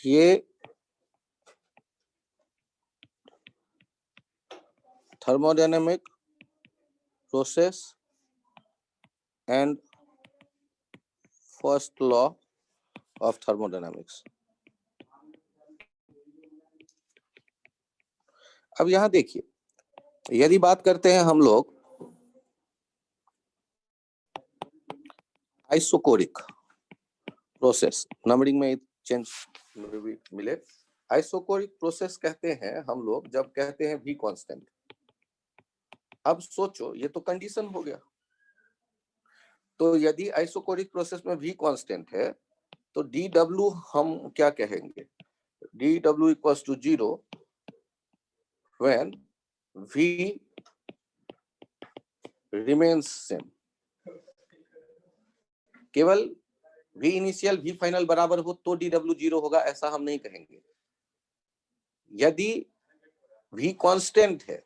ये thermodynamic process and first law of thermodynamics. अब यहां देखिए, यदि बात करते हैं हम लोग आइसोकोरिक प्रोसेस, नंबरिंग में चेंज मिले, आइसोकोरिक प्रोसेस कहते हैं हम लोग जब कहते हैं V कांस्टेंट। अब सोचो, ये तो कंडीशन हो गया। तो यदि आइसोकोरिक प्रोसेस में V कांस्टेंट है तो dW हम क्या कहेंगे? dW equals to 0 when V remains same। केवल V इनिशियल V फाइनल बराबर हो तो dW 0 होगा, ऐसा हम नहीं कहेंगे। यदि V कांस्टेंट है,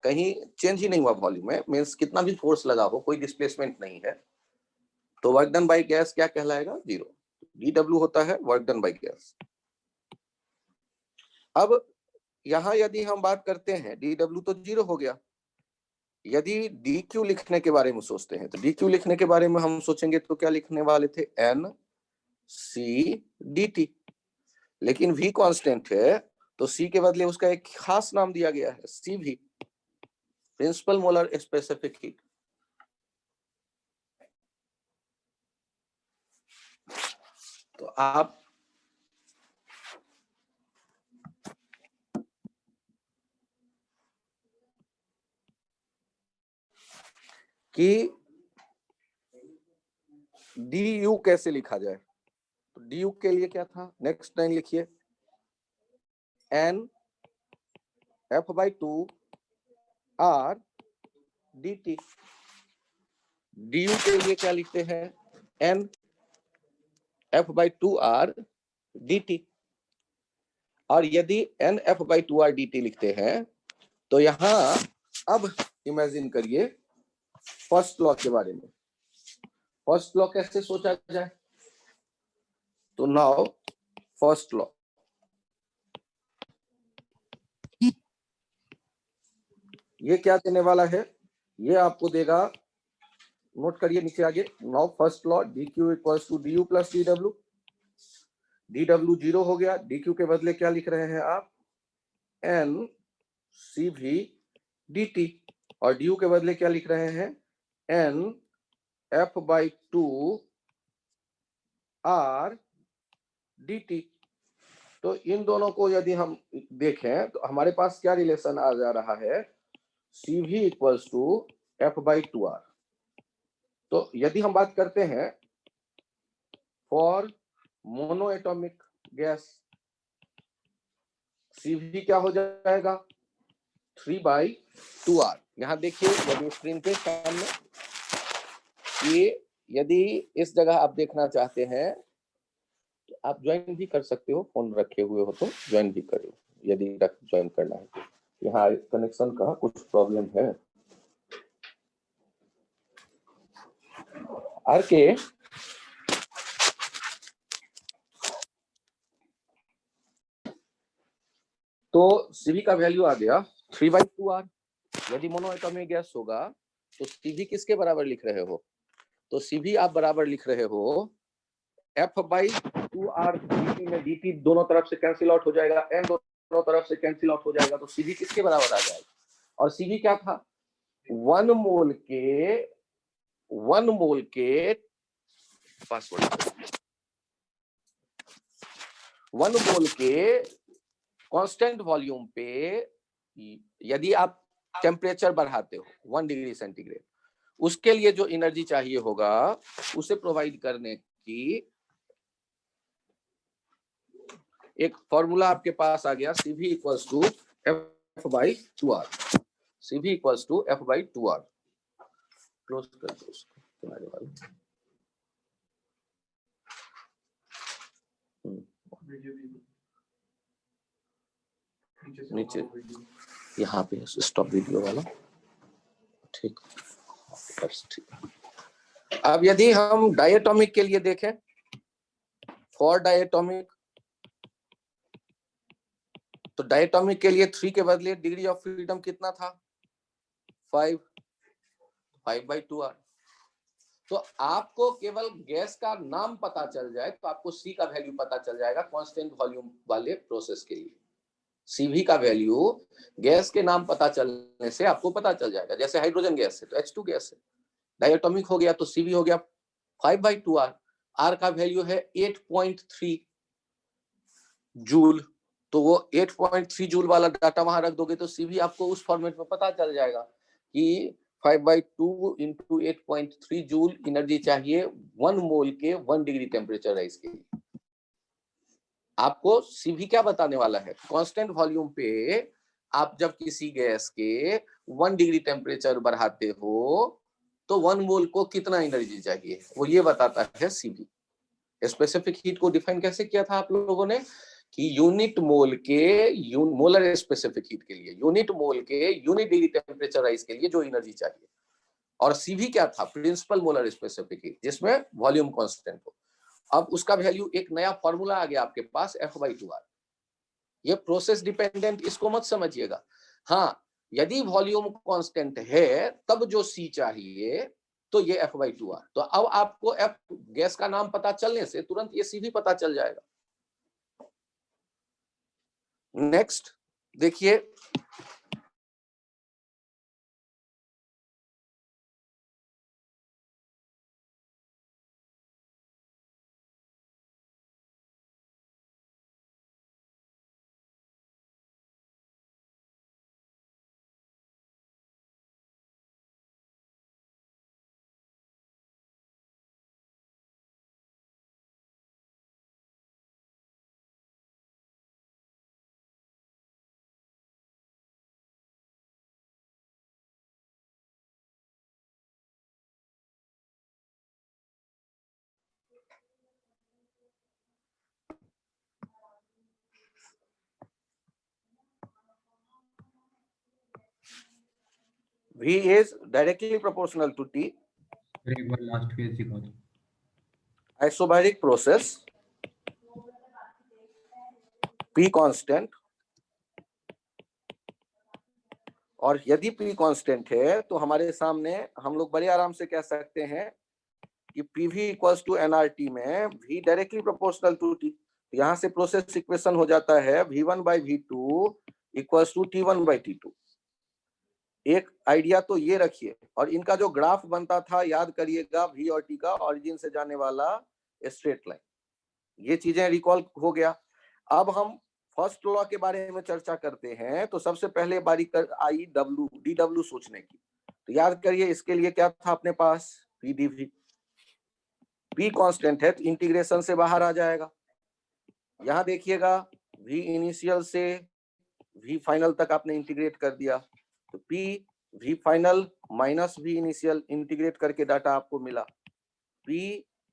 कहीं चेंज ही नहीं हुआ वॉल्यूम में, मींस कितना भी फोर्स लगा हो, कोई डिस्प्लेसमेंट नहीं है, तो वर्क डन बाय गैस क्या कहलाएगा? 0। dW होता है वर्क डन बाय गैस। अब यहां यदि हम बात करते हैं, dW तो 0 हो गया। यदि dQ लिखने के बारे में सोचते हैं तो dQ लिखने के बारे में हम सोचेंगे तो क्या लिखने वाले थे? NC dt। लेकिन V कांस्टेंट है तो C के बदले उसका एक खास नाम दिया गया है, CV, principal molar specific heat. तो आप कि du कैसे लिखा जाए, तो du के लिए क्या था? नेक्स्ट लाइन लिखिए, n f/2 r dt। du के लिए क्या लिखते हैं? n f/2 r dt। और यदि n f/2 r dt लिखते हैं तो यहां अब इमेजिन करिए फर्स्ट लॉ के बारे में। फर्स्ट लॉ कैसे सोचा जाए? तो नाउ फर्स्ट लॉ, ये क्या देने वाला है? ये आपको देगा, नोट करिए नीचे आगे। Now first law, dq equals to du plus dw। dw 0 हो गया, dq के बदले क्या लिख रहे हैं आप? n cv dt। और du के बदले क्या लिख रहे हैं? n f/2 r dt। तो इन दोनों को यदि हम देखें तो हमारे पास क्या रिलेशन आ जा रहा है? cv equals to f/2 r। तो यदि हम बात करते हैं for monoatomic gas, cv क्या हो जाएगा? 3/2r। यहां देखिए, यदि स्क्रीन पे सामने, ये यदि इस जगह आप देखना चाहते हैं तो आप ज्वाइन भी कर सकते हो, फोन रखे हुए हो तो ज्वाइन भी करो यदि ज्वाइन करना है तो। यहाँ कनेक्शन का कुछ प्रॉब्लम है। आर के तो सीवी का वैल्यू आ गया 3/2r। यदि मोनो एटॉमिक गैस होगा तो सीवी किसके बराबर लिख रहे हो? तो सीवी आप बराबर लिख रहे हो f/2r dt में dt दोनों तरफ से कैंसिल आउट हो जाएगा, n दोनों तरफ से कैंसिल आउट हो जाएगा, तो सीवी किसके बराबर आ जाएगा? और सीवी क्या था? 1 मोल के पासवर्ड 1 मोल के कांस्टेंट वॉल्यूम पे यदि आप टेम्परेचर बढ़ाते हो 1 डिग्री सेंटीग्रेड, उसके लिए जो एनर्जी चाहिए होगा उसे प्रोवाइड करने की एक फॉर्मूला आपके पास आ गया, CV equals to f/2r। CV equals to f/2r। Close कर दो उसको किनारे वाला। नीचे यहाँ पे स्टॉप वीडियो वाला, ठीक। अब यदि हम डायटोमिक के लिए देखें, फॉर डायटोमिक तो डायटोमिक के लिए 3 के बदले डिग्री ऑफ फ्रीडम कितना था? 5 5/2R। तो आपको केवल गैस का नाम पता चल जाए तो आपको सी का वैल्यू पता चल जाएगा कांस्टेंट वॉल्यूम वाले प्रोसेस के लिए। सीवी का वैल्यू गैस के नाम पता चलने से आपको पता चल जाएगा। जैसे हाइड्रोजन गैस है तो H2 गैस है, डायटोमिक हो गया तो सीवी हो गया 5/2R। आर का वैल्यू है 8.3 जूल, तो वो 8.3 जूल वाला डाटा वहां रख दोगे तो सीवी आपको उस फॉर्मेट में पता चल जाएगा कि 5/2 इंटू 8.3 जूल एनर्जी चाहिए 1 मोल के 1 डिग्री टेम्परेचर राइज के लिए। आपको सीवी क्या बताने वाला है? कांस्टेंट वॉल्यूम पे आप जब किसी गैस के 1 डिग्री टेम्परेचर बढ़ाते हो तो 1 मोल को कितना एनर्जी चाहिए, वो ये बताता है सीवी। स्पेसिफिक हीट को डिफाइन कैसे किया था आप लोगों ने कि यूनिट मोल के मोलर स्पेसिफिक हीट के लिए, यूनिट मोल के यूनिट डिग्री टेम्परेचर राइज के लिए जो एनर्जी चाहिए। और सीवी क्या था? प्रिंसिपल मोलर स्पेसिफिक हीट, जिसमें वॉल्यूम कांस्टेंट हो। अब उसका वैल्यू एक नया फॉर्मूला आ गया आपके पास F/2R। ये प्रोसेस डिपेंडेंट, इसको मत समझिएगा। हाँ, यदि वॉल्यूम कांस्टेंट है तब जो सी चाहिए तो ये F/2R। तो अब आपको F गैस का नाम पता चलने से तुरंत ये सी भी पता चल जाएगा। नेक्स्ट देखिए, V is directly proportional to T. एक बार लास्ट पेज दिखा दो। Isobaric process, P कांस्टेंट, और यदि P कांस्टेंट है तो हमारे सामने हम लोग बड़े आराम से कह सकते हैं कि PV इक्वल्स टू nRT में V directly proportional to T। यहां से प्रोसेस इक्वेशन हो जाता है V1/V2 इक्वल्स टू T1/T2। एक आइडिया तो ये रखिए, और इनका जो ग्राफ बनता था याद करिएगा, V और T का ऑरिजिन से जाने वाला स्ट्रेट लाइन। ये चीजें रिकॉल हो गया। अब हम फर्स्ट लॉ के बारे में चर्चा करते हैं तो सबसे पहले बारी आई DW सोचने की। तो याद करिए इसके लिए क्या था अपने पास, PdV। P कांस्टेंट है तो इंटीग्रेशन से बाहर आ जाएगा। यहां देखिएगा V इनिशियल से V फाइनल तक आपने इंटीग्रेट कर दिया, तो P V final minus V initial integrate करके डाटा आपको मिला। P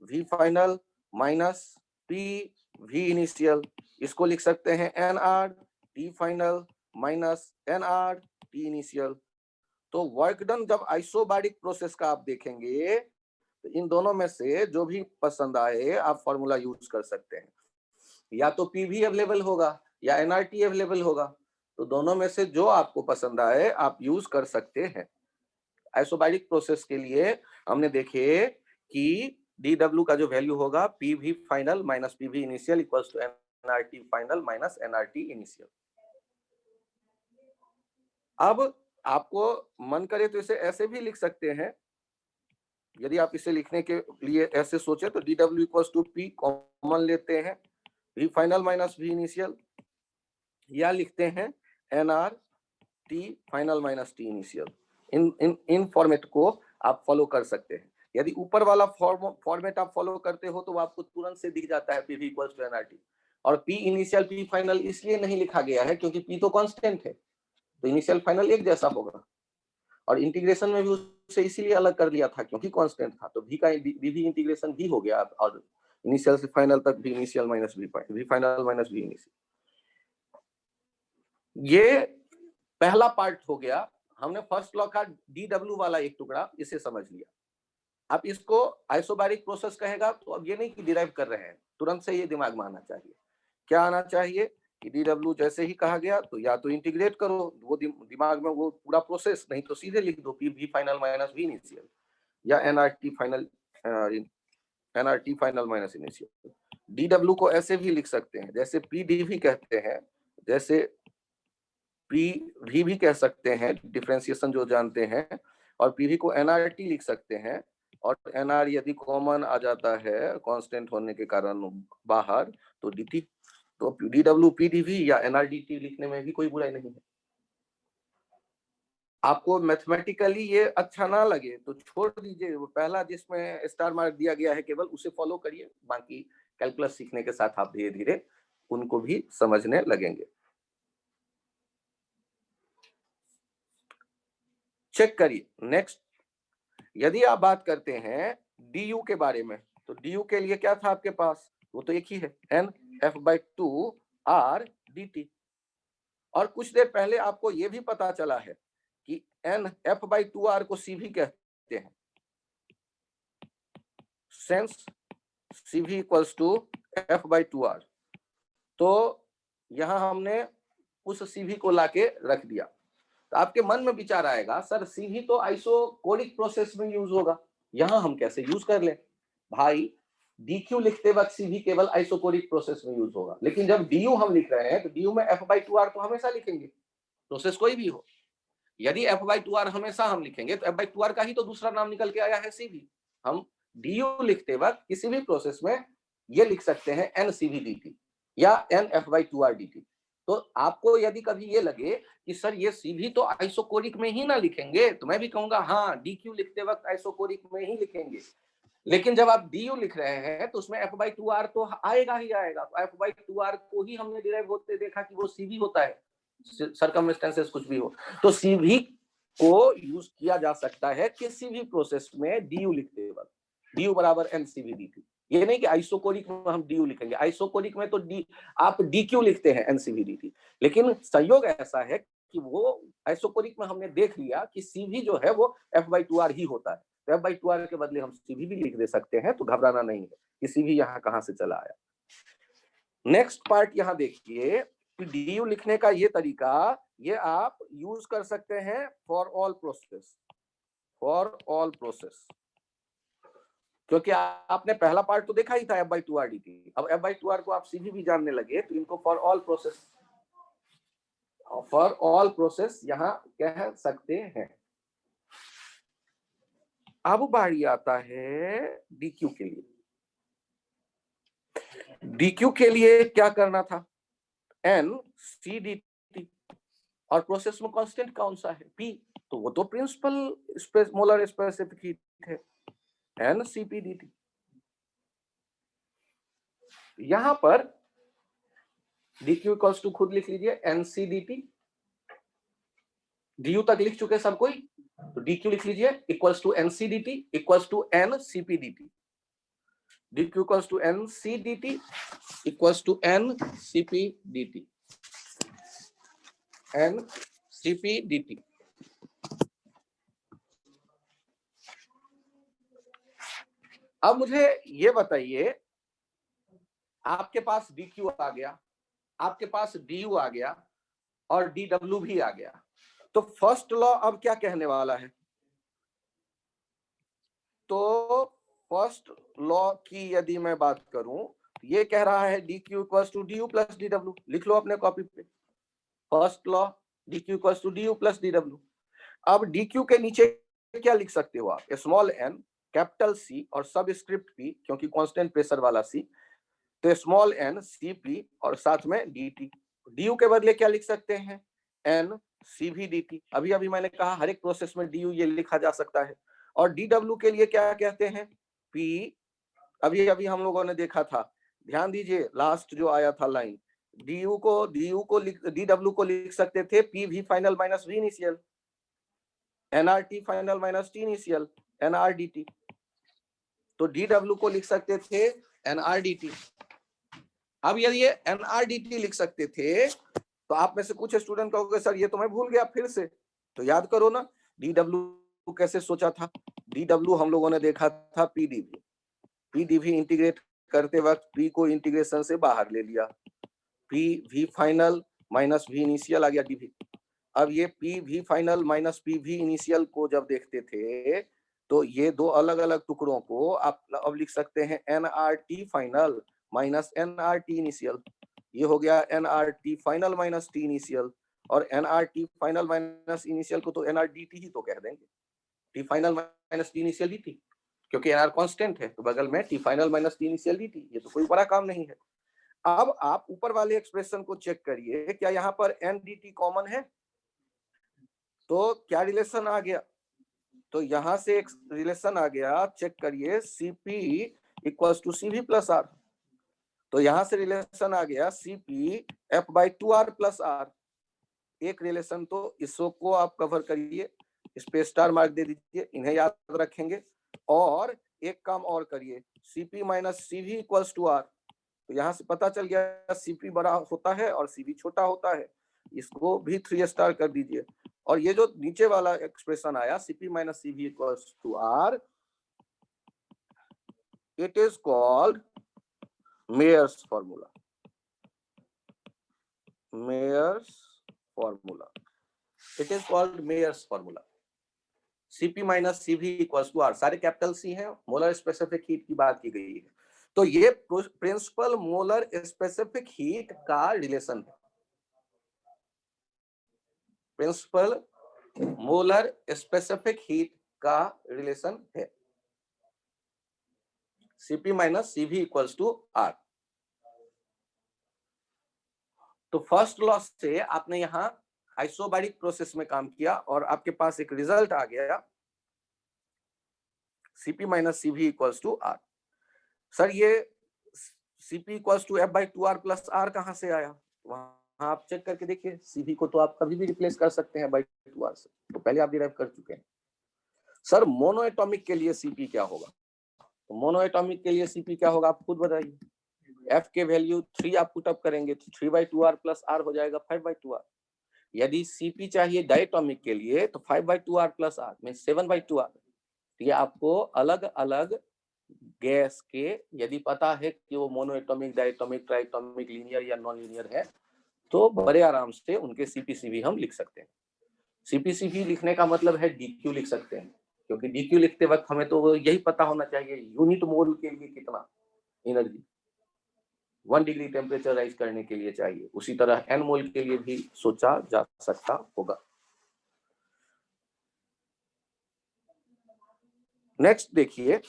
V final minus P V initial, इसको लिख सकते हैं NR T final minus NR T initial. तो वर्क डन जब आइसोबारिक प्रोसेस का आप देखेंगे तो इन दोनों में से जो भी पसंद आए आप फॉर्मूला यूज कर सकते हैं। या तो PV अवेलेबल होगा या NRT अवेलेबल होगा, तो दोनों में से जो आपको पसंद आए आप यूज कर सकते हैं। आइसोबारिक प्रोसेस के लिए हमने देखे कि DW का जो वैल्यू होगा PV final minus PV initial equals to NRT final minus NRT initial. अब आपको मन करे तो इसे ऐसे भी लिख सकते हैं। यदि आप इसे लिखने के लिए ऐसे सोचे तो DW equals to P common लेते हैं, V final minus V initial, या लिखते हैं NRT final minus T initial. इन फॉर्मेट को आप फॉलो कर सकते हैं। यदि ऊपर वाला फॉर्मेट आप फॉलो करते हो तो आपको तुरंत से दिख जाता है PV इक्वल्स टू NRT। और P इनिशियल P फाइनल इसलिए नहीं लिखा गया है क्योंकि P तो कांस्टेंट है, तो इनिशियल फाइनल एक जैसा होगा। और इंटीग्रेशन में भी उसे इसीलिए अलग कर लिया था क्योंकि कांस्टेंट था, तो V का भी इंटीग्रेशन भी हो गया, और इनिशियल से फाइनल तक भी initial minus V final minus V initial. ये पहला पार्ट हो गया। हमने फर्स्ट लॉ का DW वाला एक टुकड़ा इसे समझ लिया। अब इसको आइसोबारिक प्रोसेस कहेगा तो अब ये नहीं कि डिराइव कर रहे हैं, तुरंत से ये दिमाग में आना चाहिए। क्या आना चाहिए PDW जैसे ही कहा गया तो या तो इंटीग्रेट करो, वो दिमाग में वो पूरा प्रोसेस, नहीं तो सीधे लिख दो PV final minus V initial या NRT final minus initial. DW को ऐसे भी लिख सकते हैं, जैसे PDV कहते हैं, जैसे PV भी कह सकते हैं, डिफरेंशिएशन जो जानते हैं, और PV को NRT लिख सकते हैं, और NR यदि कॉमन आ जाता है कांस्टेंट होने के कारण बाहर, तो DT। तो DW PDV या NRDT लिखने में भी कोई बुराई नहीं है। आपको मैथमेटिकली ये अच्छा ना लगे तो छोड़ दीजिए, वो पहला जिसमें स्टार मार्क दिया गया है केवल उसे फॉलो करिए, बाकी कैलकुलस सीखने के साथ आप धीरे धीरे उनको भी समझने लगेंगे। चेक करिए नेक्स्ट, यदि आप बात करते हैं DU के बारे में, तो DU के लिए क्या था आपके पास, वो तो एक ही है, NF/2R dt। और कुछ देर पहले आपको ये भी पता चला है कि NF/2R को CV कहते हैं, sense CV equals to F/2R। तो यहां हमने उस CV को लाके रख दिया। तो आपके मन में विचार आएगा, सर CV तो आइसोकोरिक प्रोसेस में यूज होगा, यहां हम कैसे यूज कर लें? भाई DQ लिखते वक्त CV केवल आइसोकोरिक प्रोसेस में यूज होगा, लेकिन जब DU हम लिख रहे हैं तो DU में F/2R तो हमेशा लिखेंगे, प्रोसेस कोई भी हो। यदि F/2R हमेशा हम लिखेंगे तो F/2R का ही तो दूसरा नाम निकल के आया है CV। हम DU लिखते वक्त किसी भी प्रोसेस में ये लिख सकते हैं NCV/dt या NF/2R dt। तो आपको यदि कभी ये लगे कि सर ये CV तो आइसोकोरिक में ही ना लिखेंगे, तो मैं भी कहूंगा हाँ, DQ लिखते वक्त आइसोकोरिक में ही लिखेंगे, लेकिन जब आप DU लिख रहे हैं तो उसमें F/2R तो आएगा ही आएगा। तो F/2R को ही हमने डिराइव होते देखा कि वो CV होता है, सर्कमस्टेंसेस कुछ भी हो, तो CV को यूज किया जा सकता है किसी भी प्रोसेस में DU लिखते वक्त, DU बराबर NCV/dt। ये नहीं कि आइसोकोरिक में हम DU लिखेंगे, आइसोकोरिक में तो आप DQ लिखते हैं NCV/dt, लेकिन संयोग ऐसा है कि वो आइसोकोरिक में हमने देख लिया कि CV जो है वो F/2R ही होता है, तो F/2R के बदले हम CV भी लिख दे सकते हैं, तो घबराना नहीं है कि CV यहाँ कहां से चला आया। नेक्स्ट पार्ट यहाँ देखिए, DU लिखने का ये तरीका, ये आप यूज कर सकते हैं for all process, for all process, क्योंकि आपने पहला पार्ट तो देखा ही था F/2R dt। अब F/2R को आप CV भी जानने लगे तो इनको फॉर ऑल प्रोसेस यहाँ कह सकते हैं। अब बारी आता है DQ के लिए। DQ के लिए क्या करना था, NCDT, और प्रोसेस में कांस्टेंट कौन सा है, P, तो वो तो प्रिंसिपल मोलर स्पेसिफिक हीट है, NCP/dt। यहां पर DQ इक्वल्स टू खुद लिख लीजिए NCDT, DU तक लिख चुके सब कोई, तो DQ लिख लीजिए equals to NCDT equals to NCP/dt। DQ equals to NCDT equals to NCP/dt, NCP/dt। अब मुझे ये बताइए, आपके पास DQ आ गया, आपके पास DU आ गया, और DW भी आ गया, तो फर्स्ट लॉ अब क्या कहने वाला है? तो फर्स्ट लॉ की यदि मैं बात करूं, ये कह रहा है DQ equals to DU plus DW, लिख लो अपने कॉपी पे, first law DQ equals to DU plus DW। अब DQ के नीचे क्या लिख सकते हो आप, स्मॉल n, कैपिटल C और सबस्क्रिप्ट P, क्योंकि कांस्टेंट प्रेशर वाला C, तो स्मॉल n CP और साथ में DT। DU के बदले क्या लिख सकते हैं, NCV/dt। अभी अभी मैंने कहा हर एक प्रोसेस में DU ये लिखा जा सकता है। और DW के लिए क्या कहते हैं, P, अभी अभी हम लोगों ने देखा था, ध्यान दीजिए लास्ट जो आया था लाइन, DW को लिख सकते थे PV final minus V initial, NRT final minus T initial, NRDT। तो DW को लिख सकते थे NRDT। अब यदि ये NRDT लिख सकते थे तो आप में से कुछ स्टूडेंट कहोगे सर ये तो मैं भूल गया, फिर से तो याद करो ना, DW कैसे सोचा था। DW हम लोगों ने देखा था PDV इंटीग्रेट करते वक्त P को इंटीग्रेशन से बाहर ले लिया, P V final minus V initial आ गया डीवी। अब ये P V final minus P V initial को जब देखते थे तो ये दो अलग अलग टुकड़ों को आप अब लिख सकते हैं N R T final minus N R T initial. ये हो गया N R T final minus T initial, और N R T final minus initial को तो एन आर डी टी ही तो कह देंगे, T final minus T initial D T, क्योंकि एन आर कॉन्स्टेंट है तो बगल में T final minus T initial D T, ये तो कोई बड़ा काम नहीं है। अब आप ऊपर वाले एक्सप्रेशन को चेक करिए, क्या यहाँ पर एन डी टी कॉमन है? तो क्या रिलेशन आ गया? तो यहां से एक रिलेशन आ गया, चेक करिए, Cp equals to Cv plus R. तो यहां से रिलेशन आ गया Cp F/2r प्लस आर। एक रिलेशन तो इसको आप कवर करिए, इस पे स्टार मार्क दे दीजिए, इन्हें याद रखेंगे। और एक काम और करिए, Cp minus Cv equals to R. तो यहाँ से पता चल गया Cp बड़ा होता है और Cv छोटा होता है, इसको भी 3 स्टार कर दीजिए। और ये जो नीचे वाला एक्सप्रेशन आया Cp minus Cv equals to R, it is called Mayer's formula. Mayer's formula, it is called Mayer's formula. Cp minus Cv equals to R, सारे कैपिटल सी हैं, मोलर स्पेसिफिक हीट की बात की गई है। तो ये प्रिंसिपल मोलर स्पेसिफिक हीट का रिलेशन है, प्रिंसिपल मोलर स्पेसिफिक हीट का रिलेशन है Cp minus Cv equals to R. तो फर्स्ट लॉ से आपने यहां आइसोबैरिक प्रोसेस में काम किया और आपके पास एक रिजल्ट आ गया Cp minus Cv equals to R. Sir ये Cp equals to F/2r plus R कहां से आया? वहां आप चेक करके देखिए, Cv को तो आप कभी भी रिप्लेस कर सकते हैं F/2r से, तो पहले आप डिराइव कर चुके हैं। सर मोनो एटॉमिक के लिए Cp क्या होगा? तो मोनो एटॉमिक के लिए Cp क्या होगा, आप खुद बताइए। F के वैल्यू 3 आप पुट अप करेंगे तो 3/2r प्लस r हो जाएगा 5/2r। यदि Cp चाहिए डायटोमिक के लिए तो 5/2r plus r mean 7/2r। ये आपको अलग अलग गैस के, यदि पता है कि वो mono atomic, diatomic, triatomic, linear या नॉन लीनियर है, तो बड़े आराम से उनके CpCv हम लिख सकते हैं। CpCv लिखने का मतलब है DQ लिख सकते हैं, क्योंकि DQ लिखते वक्त हमें तो यही पता होना चाहिए यूनिट मोल के लिए कितना एनर्जी 1 डिग्री टेम्परेचर राइज करने के लिए चाहिए, उसी तरह n मोल के लिए भी सोचा जा सकता होगा। नेक्स्ट देखिए,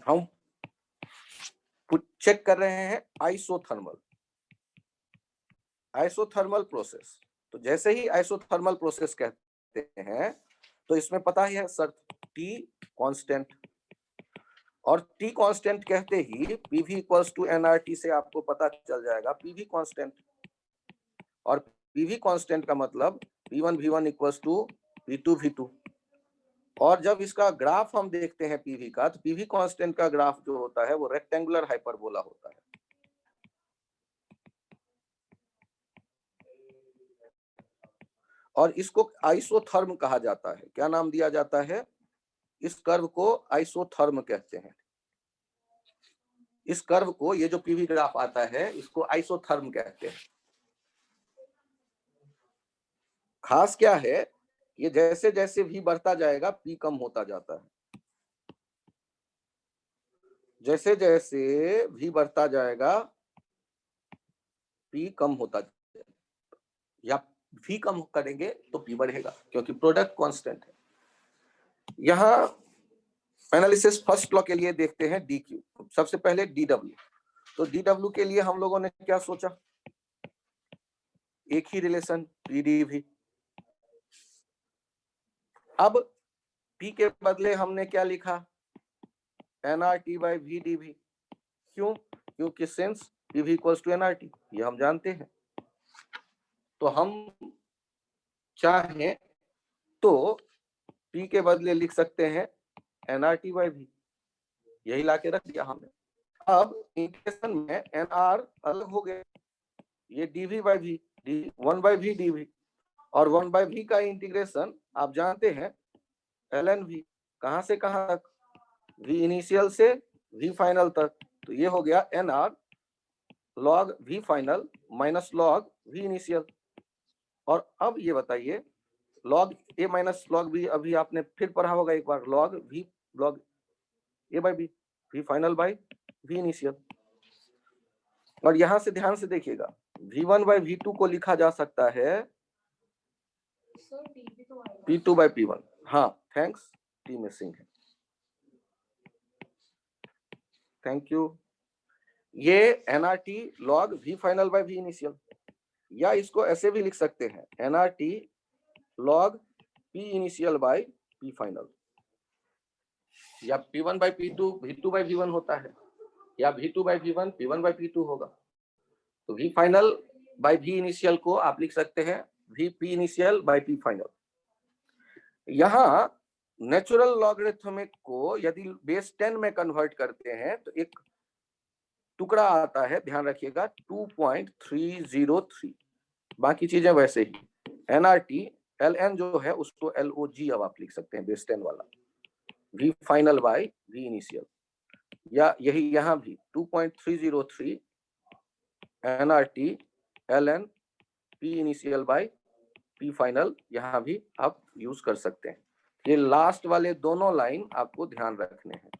हम चेक कर रहे हैं आइसोथर्मल प्रोसेस। तो जैसे ही आइसोथर्मल प्रोसेस कहते हैं तो इसमें पता ही है सर T कांस्टेंट, और T कांस्टेंट कहते ही PV इक्वल्स टू nRT से आपको पता चल जाएगा PV कांस्टेंट, और PV कांस्टेंट का मतलब P1 V1 equals to P2 V2। और जब इसका ग्राफ हम देखते हैं PV का, तो PV कांस्टेंट का ग्राफ जो होता है वो रेक्टेंगुलर हाइपरबोला होता है। और इसको आइसोथर्म कहा जाता है। क्या नाम दिया जाता है? इस कर्व को आइसोथर्म कहते हैं। इस कर्व को, ये जो PV ग्राफ आता है, इसको आइसोथर्म कहते हैं। खास क्या है, ये जैसे जैसे V बढ़ता जाएगा P कम होता जाता है। जैसे जैसे V बढ़ता जाएगा P कम होता जाएगा, या V कम करेंगे तो P बढ़ेगा, क्योंकि प्रोडक्ट कांस्टेंट है। यहां एनालिसिस फर्स्ट लॉ के लिए देखते हैं DQ। सबसे पहले DW। तो DW के लिए हम लोगों ने क्या सोचा? एक ही रिलेशन PdV। अब P के बदले हमने क्या लिखा? nRT/VdV। क्यों? क्योंकि since PV equals to nRT, ये हम जानते हैं। तो हम चाहें तो P के बदले लिख सकते हैं nRT/V, यही लाके रख दिया हमने। अब इंटीग्रेशन में nR अलग हो गए, ये dV/V, 1/V dV, और 1/V का इंटीग्रेशन आप जानते हैं ln-V, कहां से कहां तक? V इनिशियल से V फाइनल तक। तो ये हो गया nR log v final minus log v initial. और अब ये बताइए log a minus log b अभी आपने फिर पढ़ा होगा एक बार, log v log a by b, v final by v initial. और यहां से ध्यान से देखिएगा v1 by v2 को लिखा जा सकता है p2 by p1। हाँ थैंक्स, टी मिसिंग है, थैंक यू। ये nRT log v final by v initial, या इसको ऐसे भी लिख सकते हैं nRT log p initial by p final, या p1 by p2 v2 by v1 होता है, या v2 by v1 p1 by p2 होगा। तो v final by v initial को आप लिख सकते हैं v p initial by p final. यहां नेचुरल लॉगरिथमिक को यदि बेस 10 में कन्वर्ट करते हैं तो एक टुकड़ा आता है, ध्यान रखिएगा 2.303, बाकी चीजें वैसे ही। nRT ln जो है उसको log अब आप लिख सकते हैं बेस 10 वाला, v final by v initial, या यही यहां भी 2.303 nRT ln p initial by p final, यहां भी आप यूज कर सकते हैं। ये लास्ट वाले दोनों लाइन आपको ध्यान रखने हैं,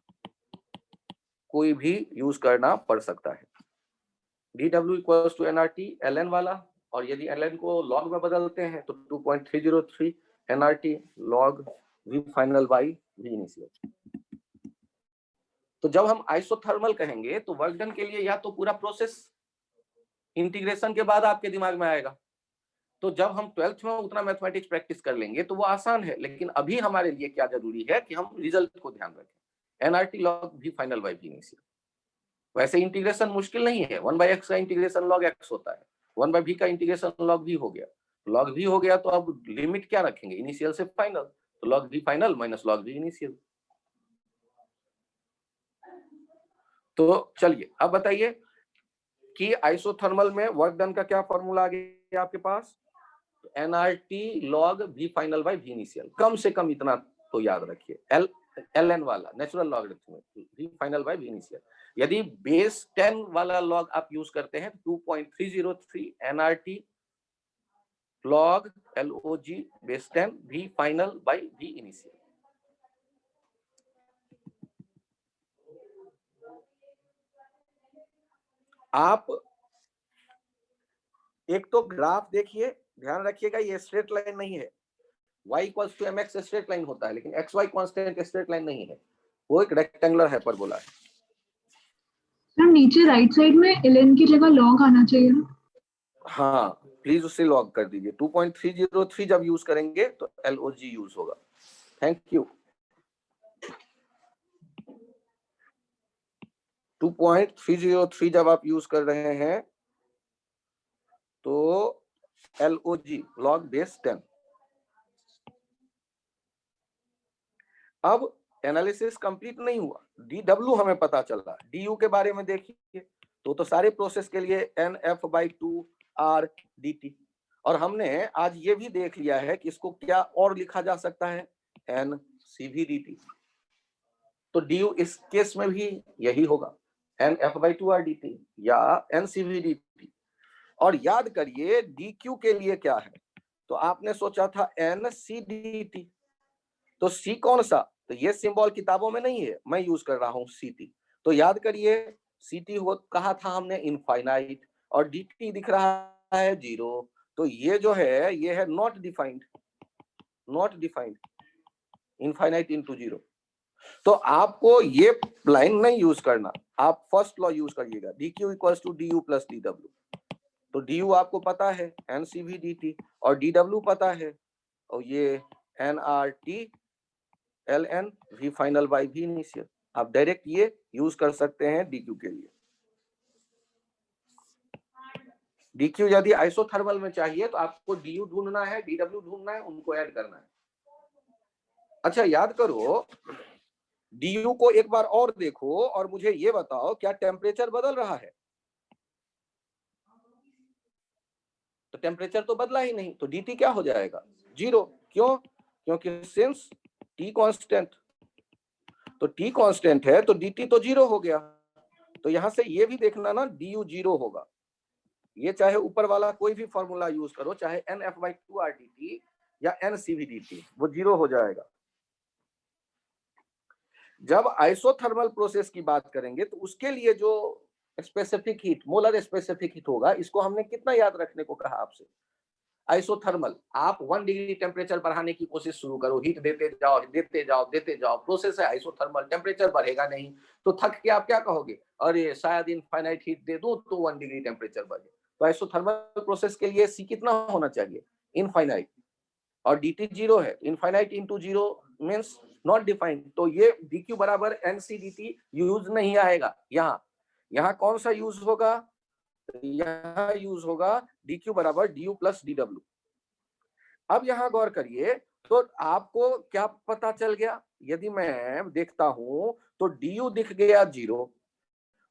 कोई भी यूज करना पड़ सकता है। dw equals to nRT ln वाला, और यदि ln को log में बदलते हैं तो 2.303 nRT log v final by v initial. तो जब हम आइसोथर्मल कहेंगे तो वर्क डन के लिए या तो पूरा प्रोसेस इंटीग्रेशन के बाद आपके दिमाग में आएगा, तो जब हम 12th में उतना मैथमेटिक्स प्रैक्टिस कर लेंगे तो वो आसान है। लेकिन अभी हमारे लिए क्या जरूरी है कि हम रिजल्ट को ध्यान रखें, nRT log v final by v initial. वैसे इंटीग्रेशन मुश्किल नहीं है, 1/x का इंटीग्रेशन log x होता है, 1/v का इंटीग्रेशन log v हो गया, log v हो गया तो अब लिमिट क्या रखेंगे, इनिशियल से फाइनल, तो log v final minus log v initial. तो चलिए अब बताइए कि आइसोथर्मल में वर्क डन का क्या फॉर्मूला आ गया आपके पास, nRT log v final by v initial, कम से कम इतना तो याद रखिए, ln वाला natural logarithm v final by v initial. यदि बेस 10 वाला लॉग आप यूज करते हैं 2.303 nRT log log base 10 v final by v initial. आप एक तो ग्राफ देखिए, ध्यान रखिएगा ये स्ट्रेट लाइन नहीं है, y equals to mx straight line होता है, लेकिन xy कांस्टेंट स्ट्रेट लाइन नहीं है, वो एक रेक्टेंगुलर हाइपरबोला है। सर नीचे राइट साइड में ln की जगह log आना चाहिए ना? हाँ प्लीज उसे लॉग कर दीजिए, 2.303 जब यूज करेंगे तो log यूज होगा। Thank you. 2.303 जब आप यूज कर रहे हैं तो log log बेस 10। अब एनालिसिस कंप्लीट नहीं हुआ, dw हमें पता चला, du के बारे में देखिए तो सारे प्रोसेस के लिए nf/2 r dt, और हमने आज ये भी देख लिया है कि इसको क्या और लिखा जा सकता है, ncv dt। तो du इस केस में भी यही होगा, nf/2 r dt या ncv dt। और याद करिए dq के लिए क्या है, तो आपने सोचा था nc dt, तो c कौन सा, तो ये सिंबल किताबों में नहीं है, मैं यूज कर रहा हूं ct। तो याद करिए ct हो कहा था हमने इनफाइनाइट, और dt दिख रहा है 0, तो ये जो है ये है not defined, not defined, infinite into 0। तो आपको ये लाइन नहीं यूज करना, आप फर्स्ट लॉ यूज करिएगा, dq equals to du plus dw। तो du आपको पता है ncv dt, और dw पता है, और ये nRT ln v final by v initial. आप डायरेक्ट ये यूज कर सकते हैं dq के लिए। dq यदि आइसोथर्मल में चाहिए तो आपको du ढूंढना है, dw ढूंढना है, उनको ऐड करना है। अच्छा याद करो, du को एक बार और देखो और मुझे ये बताओ क्या टेम्परेचर बदल रहा है, तो टेम्परेचर तो बदला ही नहीं, तो dt क्या हो जाएगा 0। क्यों, क्योंकि सिंस t कांस्टेंट, तो t कांस्टेंट है तो dt तो 0 हो गया। तो यहां से ये भी देखना ना, du 0 होगा। ये चाहे ऊपर वाला कोई भी फॉर्मूला यूज करो, चाहे nF/2R dt या nCV dt, वो 0 हो जाएगा। जब आइसोथर्मल प्रोसेस की बात करेंगे तो उसके लिए जो specific heat, molar specific heat होगा, इसको हमने कितना याद रखने को कहा आपसे? आइसोथर्मल, आप 1 डिग्री टेम्परेचर बढ़ाने की कोशिश शुरू करो, हीट देते जाओ देते जाओ देते जाओ, प्रोसेस है आइसोथर्मल, टेम्परेचर बढ़ेगा नहीं, तो थक के आप क्या कहोगे? अरे शायद इनफाइनाइट हीट दे दूं तो 1 डिग्री टेम्परेचर बढ़े। तो आइसोथर्मल प्रोसेस के लिए सी कितना होना चाहिए? इनफाइनाइट, और dt 0 है, infinite into 0 means not defined. तो ये dq बराबर nc dt यूज नहीं आएगा। यहाँ कौन सा यूज होगा? यहाँ यूज होगा dq बराबर du प्लस dw। अब यहाँ गौर करिए, तो आपको क्या पता चल गया? यदि मैं देखता हूं तो du दिख गया 0,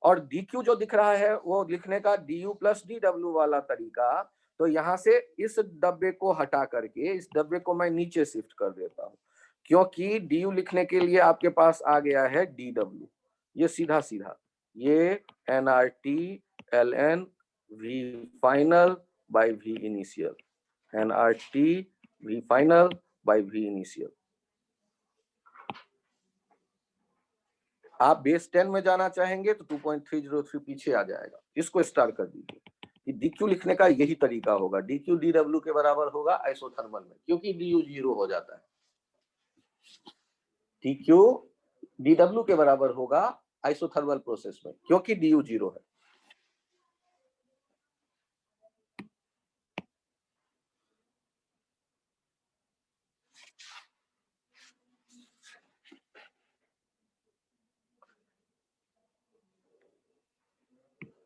और dq जो दिख रहा है वो लिखने का du प्लस dw वाला तरीका। तो यहां से इस डब्बे को हटा करके इस डब्बे को मैं नीचे शिफ्ट कर देता हूं, क्योंकि du लिखने के लिए आपके पास आ गया है dw। ये सीधा सीधा ये nRT ln v final by v initial, nRT v final by v initial। आप बेस 10 में जाना चाहेंगे तो 2.303 पीछे आ जाएगा। इसको स्टार कर दीजिए कि dq लिखने का यही तरीका होगा। dq dw के बराबर होगा आइसोथर्मल में, क्योंकि du 0 हो जाता है। dq dw के बराबर होगा आइसोथर्मल प्रोसेस में, क्योंकि du 0 है।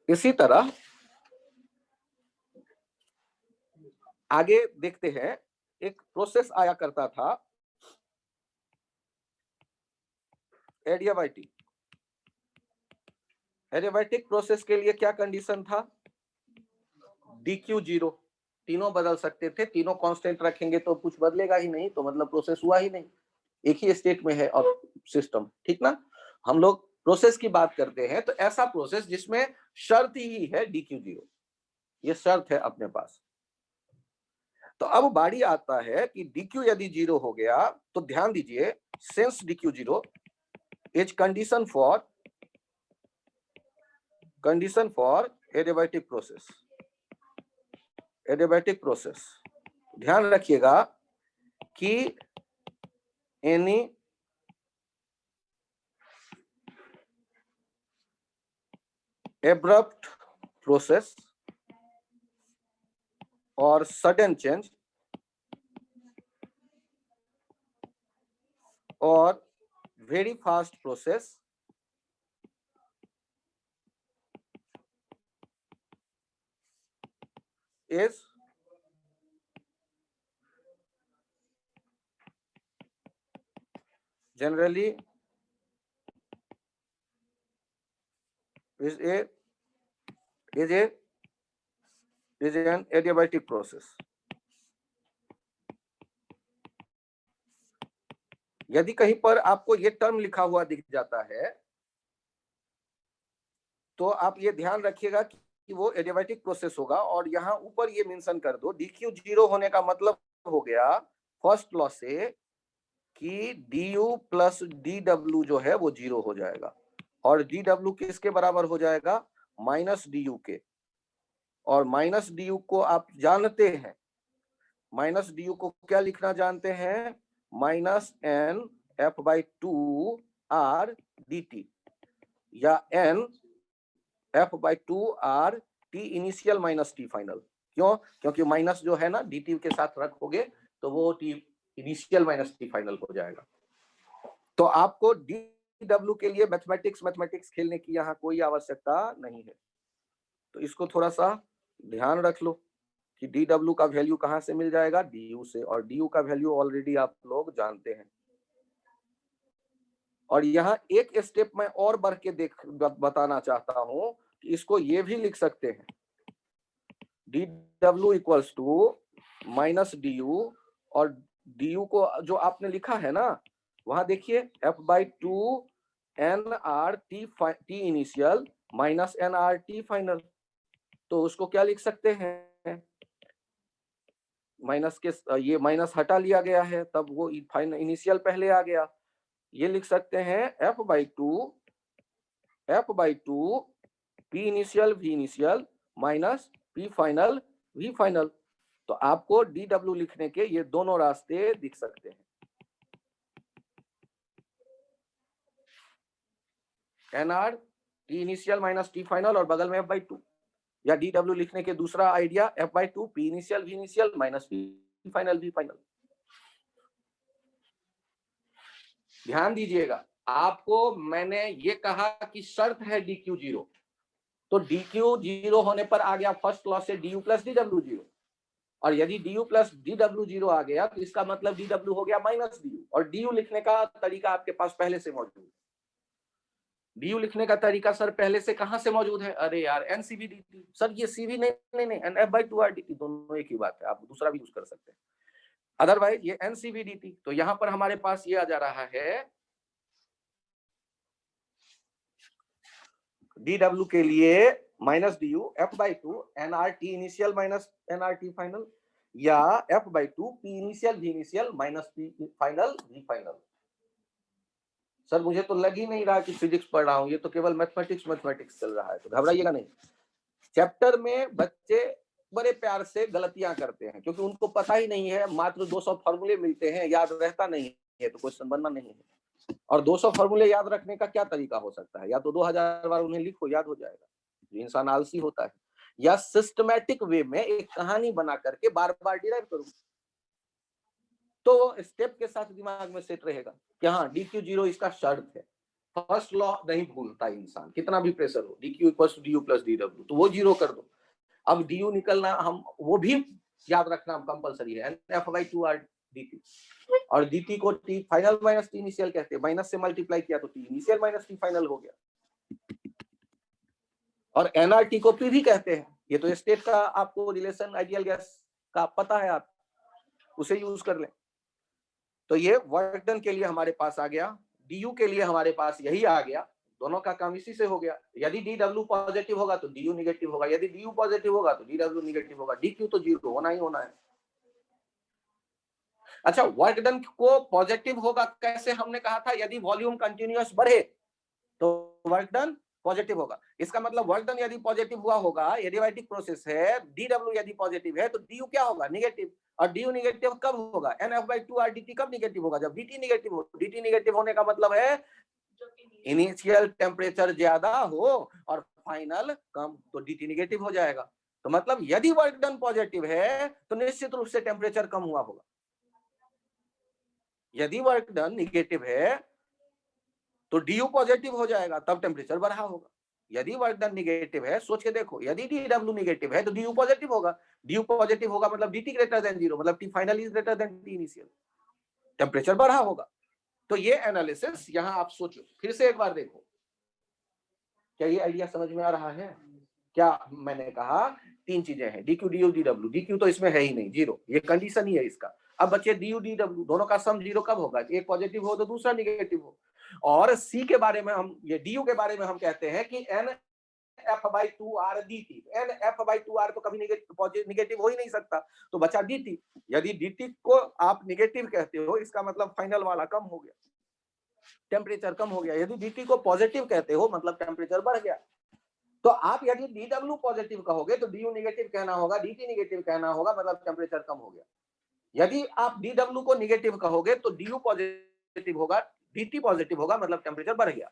इसी तरह आगे देखते हैं, एक प्रोसेस आया करता था एडियाबैटिक। एडियाबैटिक प्रोसेस के लिए क्या कंडीशन था? dq 0, तीनों बदल सकते थे, तीनों कांस्टेंट रखेंगे तो कुछ बदलेगा ही नहीं, तो मतलब प्रोसेस हुआ ही नहीं, एक ही स्टेट में है और सिस्टम, ठीक ना? हम लोग प्रोसेस की बात करते हैं तो ऐसा प्रोसेस जिसमें शर्त ही है dq 0, ये शर्त है अपने पास। तो अब बारी आता है कि dq यदि 0 हो गया तो ध्यान दीजिए, since dq 0 is condition for adiabatic process. Adiabatic process, ध्यान रखिएगा कि any abrupt process or sudden change or very fast process is generally is an adiabatic process। यदि कहीं पर आपको ये टर्म लिखा हुआ दिख जाता है तो आप ये ध्यान रखिएगा कि वो एडियाबैटिक प्रोसेस होगा, और यहाँ ऊपर ये मेंशन कर दो dq 0 होने का मतलब हो गया फर्स्ट लॉ से कि du प्लस dw जो है वो 0 हो जाएगा, और dw किसके बराबर हो जाएगा? माइनस du के। और माइनस du को आप जानते हैं, माइनस du को क्या लिखना जानते हैं? माइनस n f/2r dt या n f/2r t initial minus t final. क्यों? क्योंकि माइनस जो है ना dt के साथ रखोगे तो वो t initial minus t final हो जाएगा। तो आपको dw के लिए मैथमेटिक्स खेलने की यहाँ कोई आवश्यकता नहीं है। तो इसको थोड़ा सा ध्यान रख लो कि dw का वैल्यू कहाँ से मिल जाएगा? du से, और du का वैल्यू ऑलरेडी आप लोग जानते हैं। और यहाँ एक स्टेप मैं और बढ़ के बताना चाहता हूं कि इसको ये भी लिख सकते हैं, dw equals to minus du, और du को जो आपने लिखा है ना वहां देखिए f/2 nr t initial minus nRT final. तो उसको क्या लिख सकते हैं, माइनस के ये माइनस हटा लिया गया है, तब वो फाइनल इनिशियल पहले आ गया। ये लिख सकते हैं F/2 P initial V initial minus P final V final. तो आपको DW लिखने के ये दोनों रास्ते दिख सकते हैं। NR T initial minus T final और बगल में F/2, या DW लिखने के दूसरा idea F/2 P initial V initial minus P final V final. ध्यान दीजिएगा, आपको मैंने ये कहा कि शर्त है DQ 0, तो DQ 0 होने पर आ गया फर्स्ट लॉ से DU प्लस DW 0, और यदि DU प्लस DW 0 आ गया तो इसका मतलब DW हो गया माइनस DU, और DU लिखने का तरीका आपके पास पहले से मौजूद है। DU लिखने का तरीका सर पहले से कहां से मौजूद है, अरे यार NCV/DT। सर ये CV नहीं, F/2RDT दोनों एक ही बात है, आप दूसरा भी यूज कर सकते हैं। अदरवाइज ये NCV/DT, तो यहां पर हमारे पास ये आ जा रहा है DW के लिए minus DU F/2 nRT initial minus nRT final, या F/2 P initial V initial minus P final V final. Sir मुझे तो लग ही नहीं रहा कि फिजिक्स पढ़ रहा हूं, ये तो केवल मैथमेटिक्स चल रहा है, तो घबराइएगा नहीं। चैप्टर में बच्चे बड़े प्यार से गलतियां करते हैं क्योंकि उनको पता ही नहीं है, मात्र 200 फॉर्मूले मिलते हैं, याद रहता नहीं है, तो क्वेश्चन बनना नहीं है। और 200 फॉर्मूले याद रखने का क्या तरीका हो सकता है, या तो 2000 बार उन्हें लिखो, याद हो जाएगा, जो इंसान आलसी होता है, या सिस्टमैटिक वे में एक कहानी बना करके बार बार डिराइव करो, तो स्टेप के साथ दिमाग में सेट रहेगा कि हाँ DQ 0 इसका शर्त है। फर्स्ट लॉ नहीं भूलता इंसान, कितना भी प्रेशर हो, DQ equals to DU plus DW, तो वो 0 कर दो। अब DU निकलना हम वो भी याद रखना कंपलसरी है, F/2RDT, और DT को T final minus T initial कहते हैं, माइनस से मल्टीप्लाई किया तो T initial minus T final हो गया। और NRT को P भी कहते हैं, ये तो स्टेट का आपको रिलेशन आइडियल गैस का पता है, आप उसे यूज कर लें। तो ये वर्क डन के लिए हमारे पास आ गया, DU के लिए हमारे पास यही आ गया, दोनों का काम इसी से हो गया। यदि DW पॉजिटिव होगा तो DU निगेटिव होगा, यदि DU पॉजिटिव होगा तो DW निगेटिव होगा, DQ तो 0 होना ही होना है। अच्छा, वर्क डन को पॉजिटिव होगा कैसे, हमने कहा था यदि वॉल्यूम कंटिन्यूअस बढ़े तो वर्क डन पॉजिटिव होगा। इसका मतलब वर्क डन यदि पॉजिटिव हुआ होगा, एडियाबैटिक प्रोसेस है, DW यदि पॉजिटिव है तो DU क्या होगा, निगेटिव, और DU निगेटिव कब होगा, NF/2RDT कब निगेटिव होगा, जब DT निगेटिव हो। DT निगेटिव होने का मतलब है इनिशियल टेम्परेचर ज्यादा हो और फाइनल कम, तो DT निगेटिव हो जाएगा। तो मतलब यदि वर्क डन पॉजिटिव है तो निश्चित रूप से टेम्परेचर कम हुआ होगा, यदि वर्क डन निगेटिव है तो DU पॉजिटिव हो जाएगा, तब टेम्परेचर बढ़ा होगा। यदि वर्क डन निगेटिव है, सोच के देखो, यदि DW निगेटिव है तो DU पॉजिटिव होगा, DU पॉजिटिव होगा मतलब DT ग्रेटर देन 0, मतलब T final is greater than T initial, temperature बढ़ा होगा। तो ये एनालिसिस यहां आप सोचो, फिर से एक बार देखो, क्या ये आइडिया समझ में आ रहा है? क्या मैंने कहा, तीन चीजें हैं, DQ DU DW। DQ तो इसमें है ही नहीं, 0, ये कंडीशन ही है इसका। अब बच्चे DU DW दोनों का सम 0 कब होगा, एक पॉजिटिव हो तो दूसरा निगेटिव हो। और C के बारे में हम, ये DU के बारे में हम कहते हैं कि NF/2RDT, NF/2R तो कभी निगेटिव हो ही नहीं सकता, तो बचा DT। यदि DT को आप निगेटिव कहते हो, इसका मतलब फाइनल वाला कम हो गया, टेम्परेचर कम हो गया। यदि DT को पॉजिटिव कहते हो मतलब टेम्परेचर बढ़ गया। तो आप यदि DW पॉजिटिव कहोगे तो DU निगेटिव कहना होगा, DT निगेटिव कहना होगा, मतलब टेम्परेचर कम हो गया। यदि आप DW को निगेटिव कहोगे तो DU पॉजिटिव होगा, DT पॉजिटिव होगा, मतलब टेम्परेचर बढ़ गया।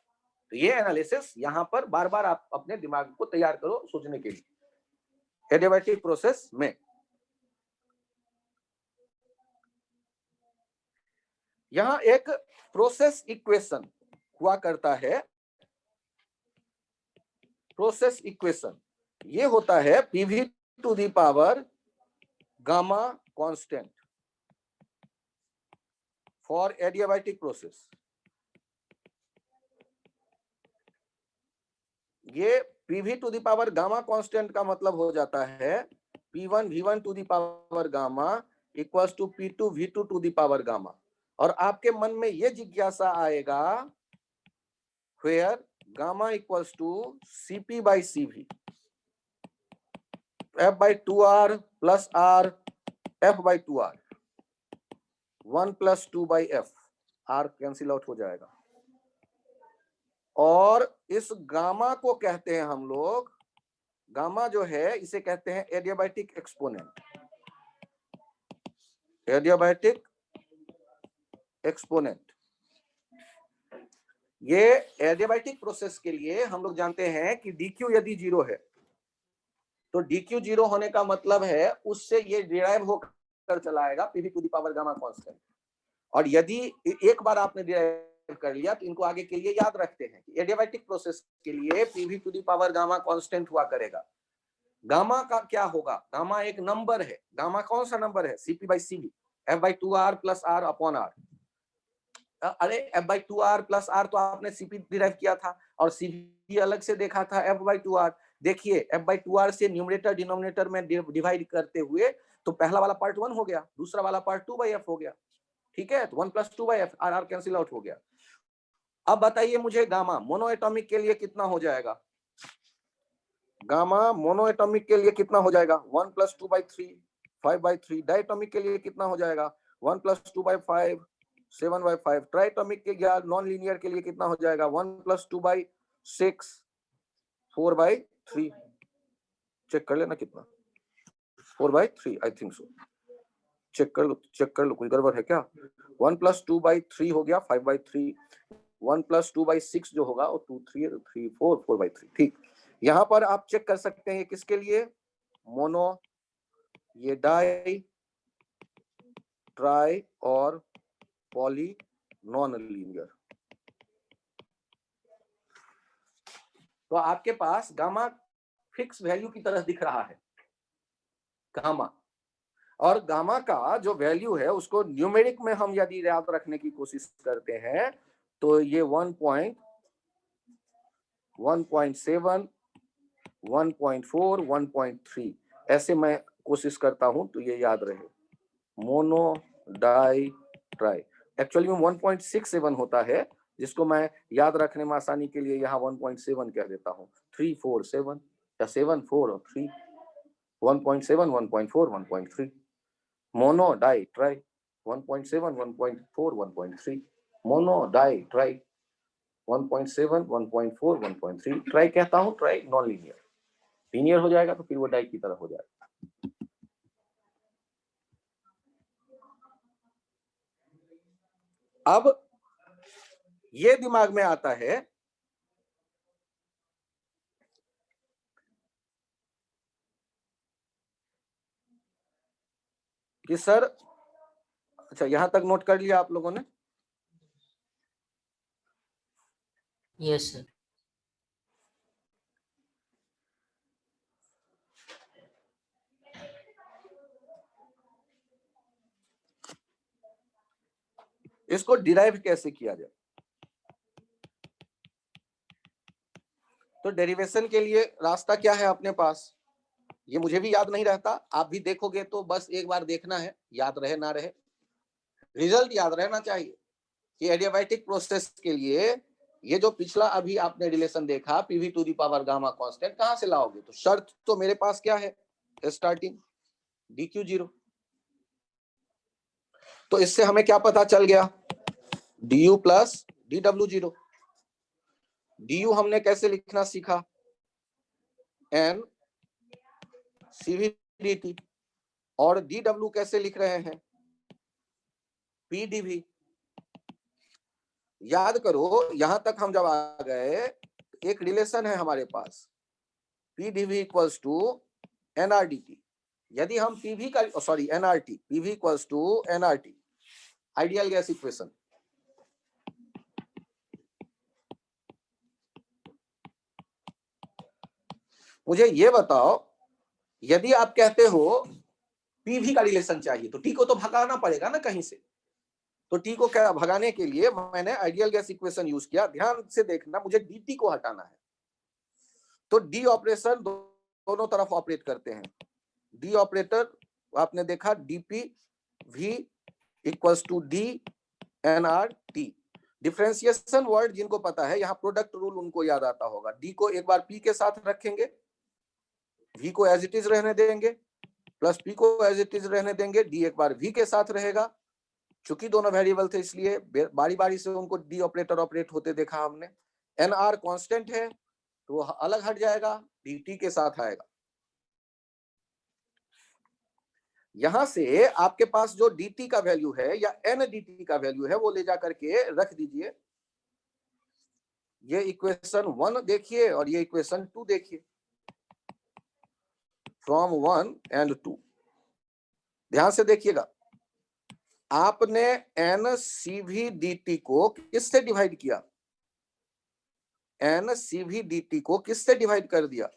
तो ये एनालिसिस यहां पर बार बार आप अपने दिमाग को तैयार करो सोचने के लिए एडियाबैटिक प्रोसेस में। यहां एक प्रोसेस इक्वेशन हुआ करता है, प्रोसेस इक्वेशन ये होता है PV to the power gamma constant for adiabatic process. ये PV to the power gamma constant का मतलब हो जाता है P1 V1 to the power gamma equals to P2 V2 to the power gamma. और आपके मन में ये जिज्ञासा आएगा, where gamma equals to Cp by Cv, F by 2R plus R, F by 2R, 1 plus 2 by F, R cancel out हो जाएगा। और इस गामा को कहते हैं हम लोग, गामा जो है इसे कहते हैं एडियाबैटिक एक्सपोनेंट, एडियाबैटिक एक्सपोनेंट। ये एडियाबैटिक प्रोसेस के लिए हम लोग जानते हैं कि dq यदि 0 है तो dq 0 होने का मतलब है उससे ये डिराइव होकर चला आएगा pv to the power gamma constant. और यदि एक बार आपने डिराइव कर लिया तो इनको आगे के लिए याद रखते हैं कि एडियाबैटिक प्रोसेस के लिए pv to the power gamma constant हुआ करेगा। गामा का क्या होगा? गामा एक नंबर है। गामा कौन सा नंबर है? Cp by Cv, F by 2R plus R upon R। अरे F by 2R plus R तो आपने Cp डिराइव किया था और Cv अलग से देखा था F by 2R। देखिए F by 2R से न्यूमरेटर डिनोमिनेटर में डिवाइड करते हुए तो पहला वाला पार्ट 1 हो गया, दूसरा वाला पार्ट 2 by F हो गया। ठीक है, तो 1 plus 2 by F, R cancel out हो गया। अब बताइए मुझे गामा मोनो एटॉमिक के लिए कितना हो जाएगा? गामा मोनो एटॉमिक के लिए कितना हो जाएगा? 1 plus 2 by 3, 5 by 3। डायटॉमिक के लिए कितना हो जाएगा? 1 plus 2 by 5, 7 by 5। ट्राइटॉमिक के या नॉन लीनियर के लिए कितना हो जाएगा? 1 plus 2 by 6, 4 by 3। चेक कर लेना कितना, 4 by 3 I think so. Check कर लो कोई गड़बड़ है क्या? 1 plus 2 by 3 हो गया 5 by 3, 1 plus 2 by 6 जो होगा वो 2 3 3 4 4 by 3। ठीक, यहां पर आप चेक कर सकते हैं किसके लिए? मोनो, ये डाई, ट्राई और पॉली नॉन लीनियर। तो आपके पास गामा फिक्स वैल्यू की तरह दिख रहा है गामा, और गामा का जो वैल्यू है उसको न्यूमेरिक में हम यदि याद रखने की कोशिश करते हैं तो ये 1.7, 1.4, 1.3 ऐसे मैं कोशिश करता हूं तो ये याद रहे। Mono, di, try. एक्चुअली में 1.67 होता है जिसको मैं याद रखने में आसानी के लिए यहाँ 1.7 कह देता हूँ। 3 4 7 या 7 4 और 3, 1.7, 1.4, 1.3। Mono, di, tri, 1.7, 1.4, 1.3। Mono, di, tri, 1.7, 1.4, 1.3। Tri कहता हूँ, ट्राई नॉन लीनियर। लीनियर हो जाएगा तो फिर वो डाई की तरह हो जाएगा। अब ये दिमाग में आता है कि सर, अच्छा यहां तक नोट कर लिया आप लोगों ने? Yes sir. इसको डिराइव कैसे किया जाए? तो डेरिवेशन के लिए रास्ता क्या है अपने पास? ये मुझे भी याद नहीं रहता, आप भी देखोगे तो बस एक बार देखना है, याद रहे ना रहे, रिजल्ट याद रहना चाहिए कि एडियाबैटिक प्रोसेस के लिए ये जो पिछला अभी आपने रिलेशन देखा PV to the power gamma constant कहां से लाओगे? तो शर्त तो मेरे पास क्या है? Starting dq 0। तो इससे हमें क्या पता चल गया? du plus dw 0। du हमने कैसे लिखना सीखा? n cv dt। और dw कैसे लिख रहे हैं? p dv। याद करो, यहां तक हम जब आ गए, एक रिलेशन है हमारे पास p dv equals to nrdt। यदि हम pv का sorry nrt, pv equals to nrt, ideal gas equation. मुझे ये बताओ, यदि आप कहते हो pv का रिलेशन चाहिए तो t को तो भगाना पड़ेगा ना कहीं से। तो t को क्या भगाने के लिए मैंने आइडियल गैस इक्वेशन यूज किया। ध्यान से देखना, मुझे dt को हटाना है तो d ऑपरेशन दोनों तरफ ऑपरेट करते हैं। d ऑपरेटर आपने देखा dp v equals to d nr t। Differentiation word जिनको पता है, यहाँ प्रोडक्ट रूल उनको याद आता होगा। डी को एक बार पी के साथ रखेंगे, वी को एज इट इज रहने देंगे, प्लस पी को एज इट इज रहने देंगे, डी एक बार वी के साथ रहेगा। चूंकि दोनों वेरिएबल थे इसलिए बारी बारी से उनको डी ऑपरेटर ऑपरेट होते देखा हमने। एन आर कॉन्स्टेंट है तो वो अलग हट जाएगा, डी टी के साथ आएगा। यहां से आपके पास जो dt का वैल्यू है या n dt का वैल्यू है वो ले जा करके रख दीजिए। ये इक्वेशन 1 देखिए और ये इक्वेशन 2 देखिए, फ्रॉम 1 एंड 2। ध्यान से देखिएगा, आपने n cv dt को किससे डिवाइड किया? n cv dt को किससे डिवाइड कर दिया?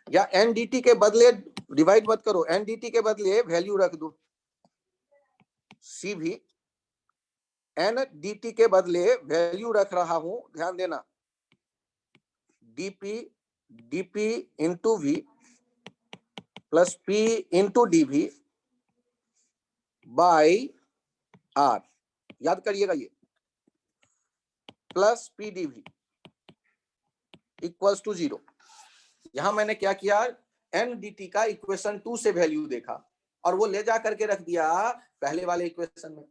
या एन डी टी के बदले डिवाइड मत करो, एन डी टी के बदले वैल्यू रख दो सी भी। एन डी टी के बदले वैल्यू रख रहा हूं, ध्यान देना, DP DP into V plus P into D V by R, याद करिएगा ये, plus P D V equals to 0। यहां मैंने क्या किया, एन डी टी का इक्वेशन 2 से वैल्यू देखा और वो ले जा करके रख दिया पहले वाले इक्वेशन में।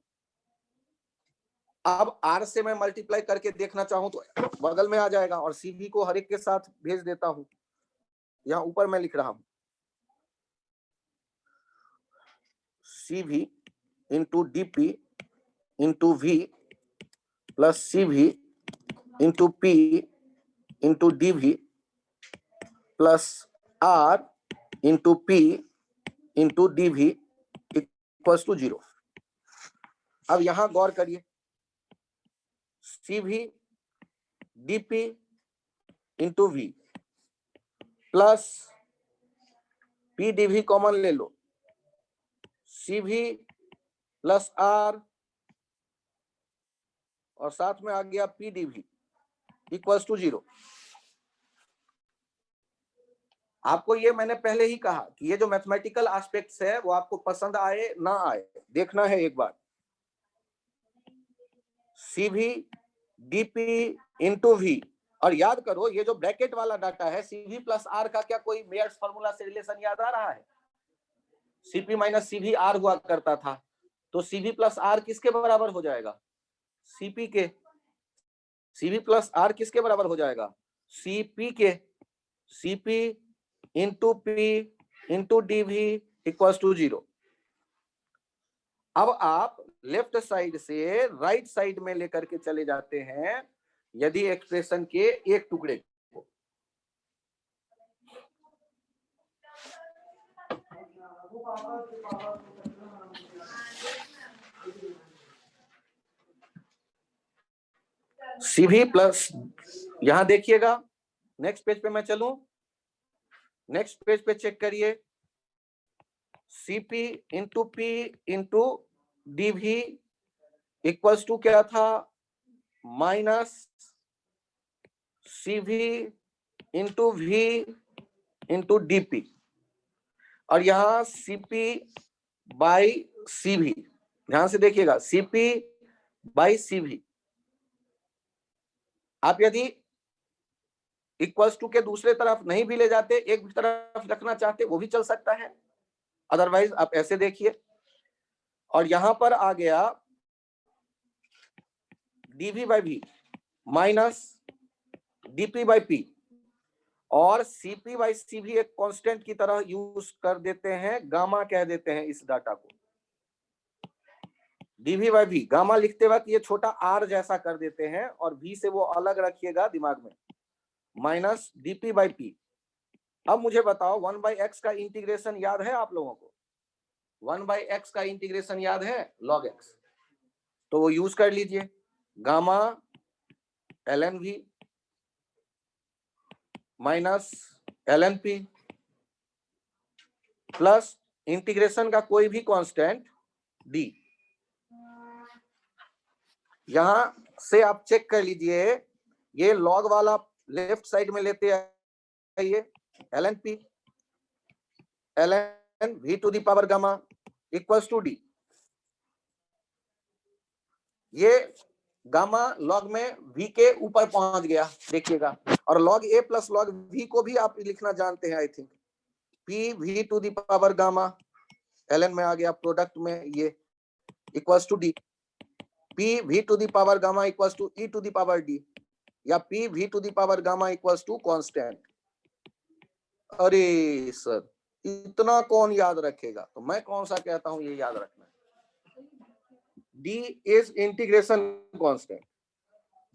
अब आर से मैं मल्टीप्लाई करके देखना चाहूं तो बगल में आ जाएगा और सी भी को हर एक के साथ भेज देता हूं। यहां ऊपर मैं लिख रहा हूं C V into DP into V plus C V into P into D V plus R into P into D V equals to 0। अब यहां गौर करिए, C V D P into V plus P D V common ले लो, सी भी plus are और साथ में आ गया P D V equals to 0। आपको ये मैंने पहले ही कहा कि ये जो मैथमेटिकल एस्पेक्ट्स है वो आपको पसंद आए ना आए देखना है एक बार। सी भी डीपी इंटू वी, और याद करो ये जो ब्रैकेट वाला डाटा है सी भी प्लस आर का क्या कोई मेयर्स फार्मूला से रिलेशन याद आ रहा है? सीपी माइनस सी भी आर हुआ करता था, तो सी भी प्लस आर किसके बराबर हो जाएगा? सीपी के। सी भी प्लस आर किसके बराबर हो जाएगा? सीपी के। CP into P into D V equals to 0। अब आप लेफ्ट साइड से राइट साइड में लेकर के चले जाते हैं यदि एक्सप्रेशन के एक टुकड़े को। सी भी प्लस, यहां देखिएगा नेक्स्ट पेज पे मैं चलूं, नेक्स्ट पेज पे चेक करिए, CP into P into D V equals to क्या था? Minus C V into V into DP, और यहां सीपी बाई सी वी। ध्यान से देखिएगा, सीपी बाई सी वी। आप यदि इक्वल्स टू के दूसरे तरफ नहीं भी ले जाते, एक तरफ रखना चाहते वो भी चल सकता है, अदरवाइज आप ऐसे देखिए। और यहां पर आ गया DV by V minus DP by P, और सीपी बाई सी भी एक कांस्टेंट की तरह यूज कर देते हैं, गामा कह देते हैं इस डाटा को। डीवी बाई वी गामा लिखते वक्त ये छोटा आर जैसा कर देते हैं और वी से वो अलग रखिएगा दिमाग में, माइनस डीपी बाई पी। अब मुझे बताओ 1/x का इंटीग्रेशन याद है आप लोगों को? 1/x का इंटीग्रेशन याद है? log x, तो वो यूज कर लीजिए, gamma ln v minus ln p plus integration का कोई भी कांस्टेंट d। यहां से आप चेक कर लीजिए, ये लॉग वाला लेफ्ट साइड में लेते आइए, ln p ln v to the power gamma equals to d। ये गामा लॉग में v के ऊपर पहुंच गया, देखिएगा। और log a plus log v को भी आप लिखना जानते हैं I think, p v to the power gamma ln में आ गया प्रोडक्ट में, ये equals to d, p v to the power gamma equals to e to the power d, या p v to the power gamma equals to constant. अरे sir इतना कौन याद रखेगा, तो मैं कौन सा कहता हूं ये याद रखना है। d is integration constant.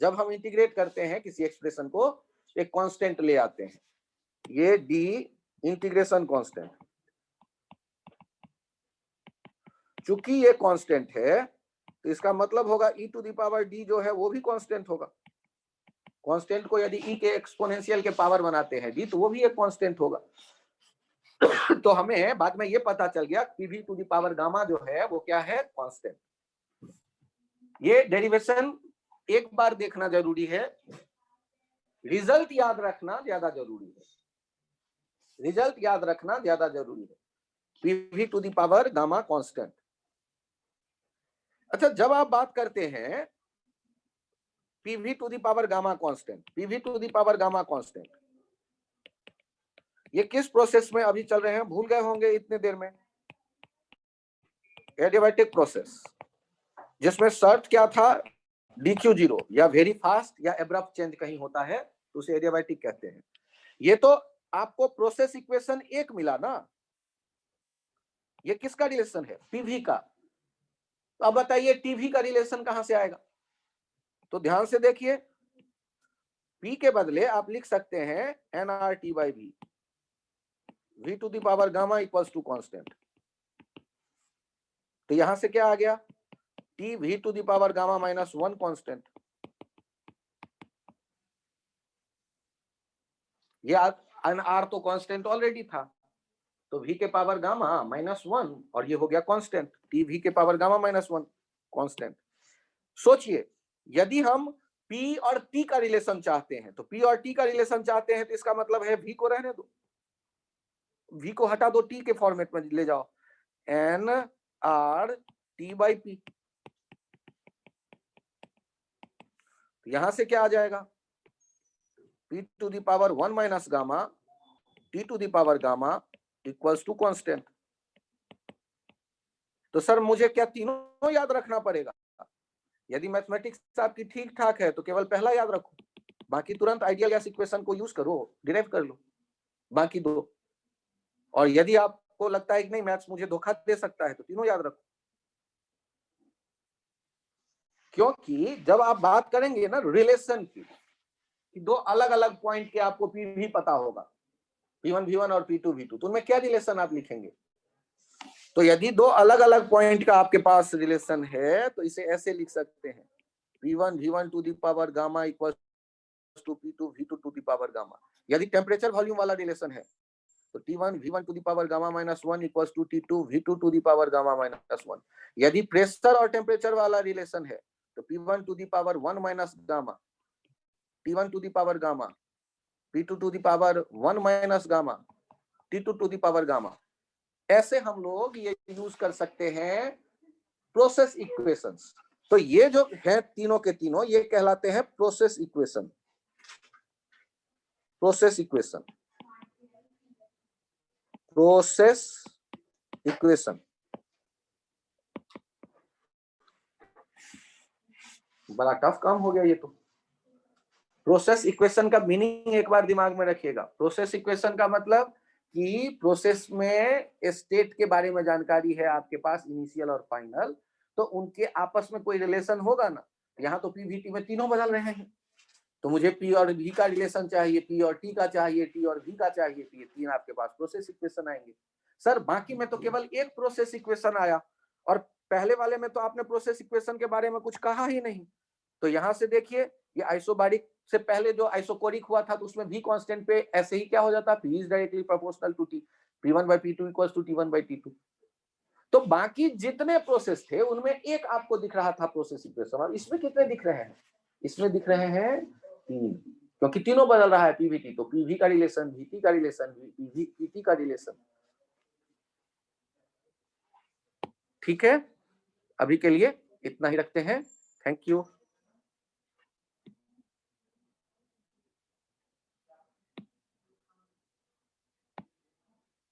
जब हम इंटीग्रेट करते हैं किसी एक्सप्रेशन को, एक कांस्टेंट ले आते हैं, ये d इंटीग्रेशन कांस्टेंट। चूंकि ये कांस्टेंट है तो इसका मतलब होगा e to the power d जो है वो भी कांस्टेंट होगा। कांस्टेंट को यदि e के एक्सपोनेंशियल के पावर बनाते हैं d, तो वो भी एक कांस्टेंट होगा। तो हमें बाद में ये पता चल गया pv to the power gamma जो है वो क्या है, कांस्टेंट। ये डेरिवेशन एक बार देखना जरूरी है, रिजल्ट याद रखना ज्यादा जरूरी है। रिजल्ट याद रखना ज्यादा जरूरी है, pv to the power gamma constant. अच्छा, जब आप बात करते हैं pv to the power gamma constant, pv to the power gamma constant, ये किस प्रोसेस में अभी चल रहे हैं, भूल गए होंगे इतने देर में। एडियाबैटिक प्रोसेस, जिसमें शर्त क्या था, dq0 या वेरी फास्ट या एब्रप्ट चेंज कहीं होता है तो उसे एडियाबैटिक कहते हैं। ये तो आपको प्रोसेस इक्वेशन एक मिला ना, ये किसका रिलेशन है, pv का। तो अब बताइए tv का रिलेशन कहां से आएगा, तो ध्यान से देखिए, p के बदले आप लिख सकते हैं nRT by v, v to the power gamma equals to constant. तो यहां से क्या आ गया, t v to the power gamma minus 1 constant. ये r तो कांस्टेंट ऑलरेडी था, तो v के पावर गामा माइनस 1 और ये हो गया कांस्टेंट, t v के पावर गामा माइनस 1 कांस्टेंट। सोचिए, यदि हम p और t का रिलेशन चाहते हैं, तो p और t का रिलेशन चाहते हैं तो इसका मतलब है v को रहने दो, v को हटा दो, t के फॉर्मेट में ले जाओ, n r t by p। यहां से क्या आ जाएगा, p to the power 1 minus gamma t to the power gamma equals to constant. तो सर मुझे क्या तीनों याद रखना पड़ेगा? यदि मैथमेटिक्स आपकी ठीक ठाक है तो केवल पहला याद रखो, बाकी तुरंत आइडियल गैस इक्वेशन को यूज करो, डिराइव कर लो बाकी दो। और यदि आपको लगता है कि नहीं मैथ्स मुझे धोखा दे सकता है, तो तीनों याद रखो। क्योंकि जब आप बात करेंगे ना रिलेशन की, कि दो अलग अलग पॉइंट के आपको पी भी पता होगा, P1 V1 और P2 V2, तो उनमें क्या रिलेशन आप लिखेंगे? तो यदि दो अलग अलग पॉइंट का आपके पास रिलेशन है तो इसे ऐसे लिख सकते हैं, P1 V1 to the power gamma equal to P2 V2 to the power gamma. यदि टेम्परेचर वॉल्यूम वाला रिलेशन है तो T1 V1 to the power gamma minus 1 equal to T2 V2 to the power gamma minus 1। यदि pressure और temperature वाला relation है तो P1 to the power 1 minus gamma, T1 to the power gamma, P2 to the power 1 minus gamma, T2 to the power gamma. ऐसे हम लोग ये use कर सकते हैं प्रोसेस इक्वेशंस। तो ये जो है तीनों के तीनों ये कहलाते हैं process equation. Process equation, process equation. बड़ा टफ काम हो गया ये तो। प्रोसेस इक्वेशन का मीनिंग एक बार दिमाग में रखिएगा। प्रोसेस इक्वेशन का मतलब कि प्रोसेस में स्टेट के बारे में जानकारी है आपके पास, इनिशियल और फाइनल, तो उनके आपस में कोई रिलेशन होगा ना। यहाँ तो पीवीटी में तीनों बदल रहे हैं, तो मुझे पी और वी का रिलेशन चाहिए, पी और टी का चाहिए, टी और वी का चाहिए, तो ये तीन आपके पास प्रोसेस इक्वेशन आएंगे। सर बाकी में तो केवल एक प्रोसेस इक्वेशन आया, और पहले वाले में तो आपने प्रोसेस इक्वेशन के बारे में कुछ कहा ही नहीं। तो यहाँ से देखिए, ये आइसोबारिक से पहले जो आइसोकोरिक हुआ था तो उसमें v कांस्टेंट पे ऐसे ही क्या हो जाता, p is directly proportional to t, p1 by p2 equals to t1 by t2। तो बाकी जितने प्रोसेस थे उनमें एक आपको दिख रहा था प्रोसेस इक्वेशन, और इसमें कितने दिख रहे हैं? इसमें दिख रहे हैं तीन, क्योंकि तीनों बदल रहा है पीवीटी, तो पीवी का रिलेशन, वीटी का रिलेशन, पीटी का रिलेशन। ठीक है, अभी के लिए इतना ही रखते हैं। Thank you.